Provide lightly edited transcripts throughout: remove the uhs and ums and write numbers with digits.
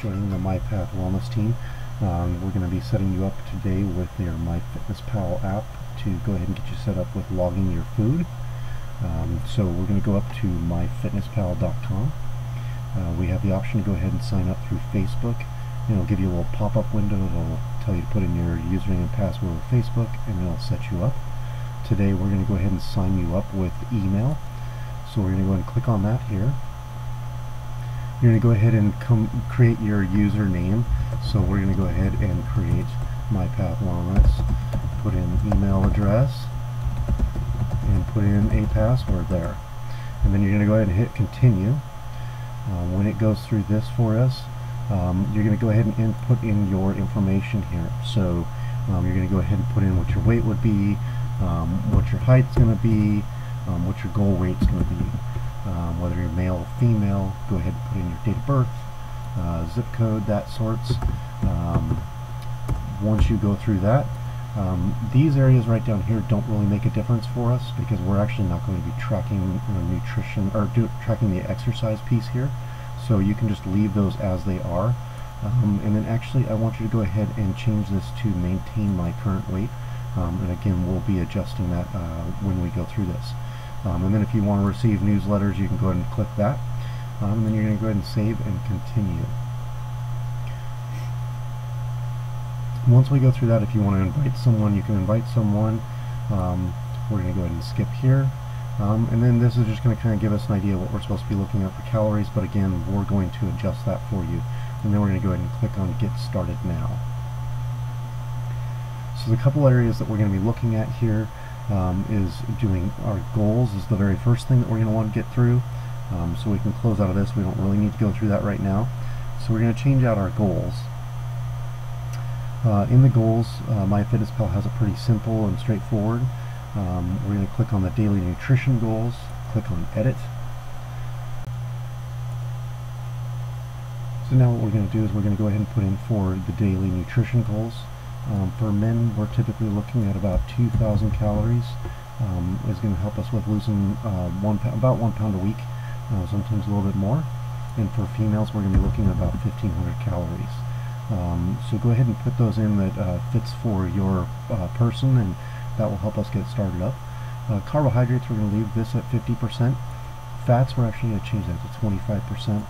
joining the MyPath Wellness team. We're going to be setting you up today with your MyFitnessPal app to go ahead and get you set up with logging your food. So we're going to go up to myfitnesspal.com. We have the option to go ahead and sign up through Facebook. It'll give you a little pop-up window that'll tell you to put in your username and password with Facebook, and it'll set you up. Today we're going to go ahead and sign you up with email. So we're going to go ahead and click on that here. You're going to go ahead and create your username. So we're going to go ahead and create MyPath Wellness, put in email address, and put in a password there. And then you're going to go ahead and hit continue. When it goes through this for us, you're going to go ahead and input in your information here. So you're going to go ahead and put in what your weight would be, what your height's going to be, what your goal weight's going to be. Whether you're male or female, go ahead and put in your date of birth, zip code, that sorts. Once you go through that, these areas right down here don't really make a difference for us because we're actually not going to be tracking nutrition or tracking the exercise piece here. So you can just leave those as they are. And then actually I want you to go ahead and change this to maintain my current weight. And again, we'll be adjusting that when we go through this. And then if you want to receive newsletters, you can go ahead and click that. And then you're going to go ahead and save and continue. Once we go through that, if you want to invite someone, you can invite someone. We're going to go ahead and skip here. And then this is just going to kind of give us an idea of what we're supposed to be looking at for calories, but again, we're going to adjust that for you. And then we're going to go ahead and click on Get Started Now. So the couple areas that we're going to be looking at here is doing our goals is the very first thing that we're going to want to get through. So we can close out of this. We don't really need to go through that right now. So we're going to change out our goals. In the goals, MyFitnessPal has it pretty simple and straightforward. We're going to click on the daily nutrition goals, click on edit. So now what we're going to do is we're going to go ahead and put in for the daily nutrition goals. For men, we're typically looking at about 2,000 calories. Is going to help us with losing about 1 pound a week, sometimes a little bit more. And for females, we're going to be looking at about 1,500 calories. So go ahead and put those in that fits for your person, and that will help us get started up. Carbohydrates, we're going to leave this at 50%. Fats, we're actually going to change that to 25%.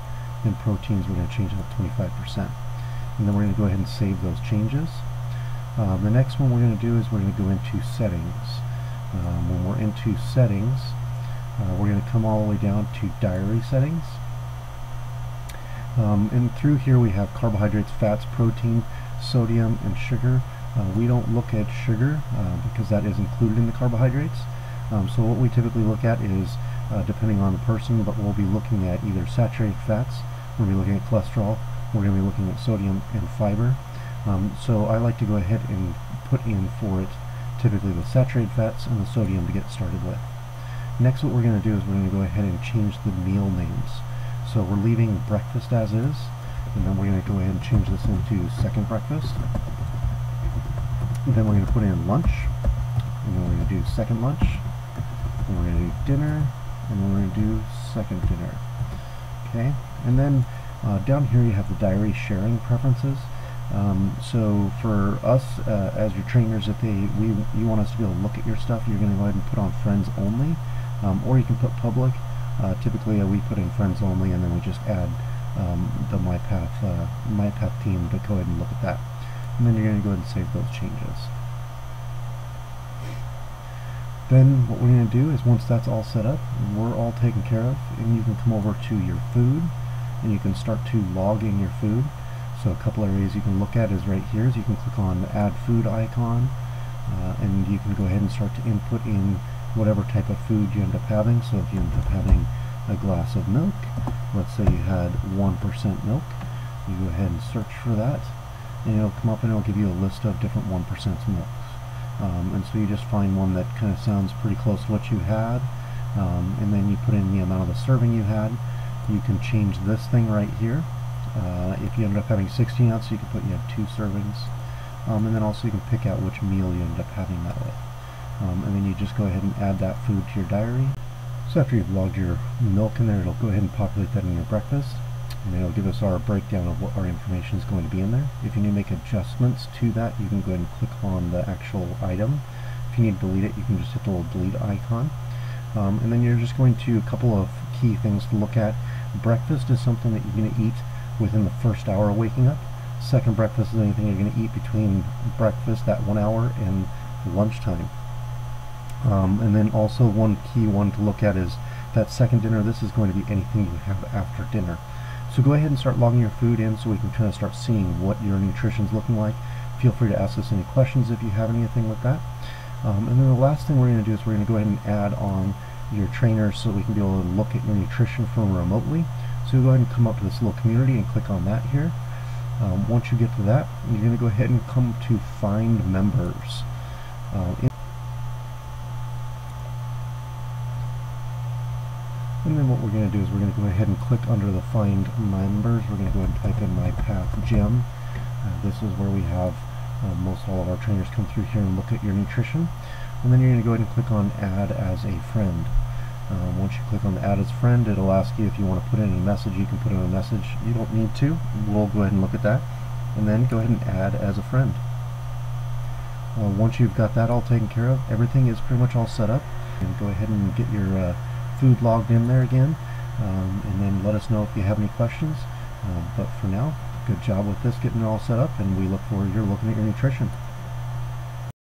And proteins, we're going to change that to 25%. And then we're going to go ahead and save those changes. The next one we're going to do is we're going to go into settings. When we're into settings, we're going to come all the way down to diary settings. And through here we have carbohydrates, fats, protein, sodium, and sugar. We don't look at sugar because that is included in the carbohydrates. So what we typically look at is, depending on the person, but we'll be looking at either saturated fats, we're going to be looking at cholesterol, we're going to be looking at sodium and fiber. So I like to go ahead and put in for it typically the saturated fats and the sodium to get started with. Next, what we're going to do is we're going to go ahead and change the meal names. So we're leaving breakfast as is, and then we're going to go ahead and change this into second breakfast. And then we're going to put in lunch, and then we're going to do second lunch, and we're going to do dinner, and then we're going to do second dinner. Okay, and then down here you have the diary sharing preferences. So for us as your trainers, if you want us to be able to look at your stuff, you're going to go ahead and put on friends only, or you can put public. Typically we put in friends only, and then we just add the MyPath team to go ahead and look at that. And then you're going to go ahead and save those changes. Then what we're going to do is once that's all set up, we're all taken care of, and you can come over to your food, and you can start to log in your food. So a couple areas you can look at is right here. So you can click on the add food icon, and you can go ahead and start to input in whatever type of food you end up having. So if you end up having a glass of milk, let's say you had 1% milk, you go ahead and search for that, and it'll come up and it'll give you a list of different 1% milks. And so you just find one that kind of sounds pretty close to what you had, and then you put in the amount of the serving you had. You can change this thing right here. If you end up having 16 ounces, you can put you have 2 servings. And then also you can pick out which meal you end up having that with. And then you just go ahead and add that food to your diary. So after you've logged your milk in there, it'll go ahead and populate that in your breakfast. and it'll give us our breakdown of what our information is going to be in there. If you need to make adjustments to that, you can go ahead and click on the actual item. If you need to delete it, you can just hit the little delete icon. And then you're just going to, a couple of key things to look at. Breakfast is something that you're going to eat within the first hour of waking up. Second breakfast is anything you're going to eat between breakfast, that 1 hour, and lunchtime. And then also one key one to look at is that second dinner. This is going to be anything you have after dinner. So go ahead and start logging your food in so we can kind of start seeing what your nutrition is looking like. Feel free to ask us any questions if you have anything with that. And then the last thing we're going to do is we're going to go ahead and add on your trainers so we can be able to look at your nutrition from remotely. So go ahead and come up to this little community and click on that here. Once you get to that, you're going to go ahead and come to find members. And then what we're going to do is we're going to go ahead and click under the find members. We're going to go ahead and type in MyPath Gym. This is where we have most all of our trainers come through here and look at your nutrition. And then you're going to go ahead and click on add as a friend. Once you click on add as friend, it'll ask you if you want to put in a message. You can put in a message. You don't need to. We'll go ahead and look at that. And then go ahead and add as a friend. Once you've got that all taken care of, everything is pretty much all set up. And go ahead and get your food logged in there again. And then let us know if you have any questions. But for now, good job with this, getting it all set up, and we look forward to looking at your nutrition.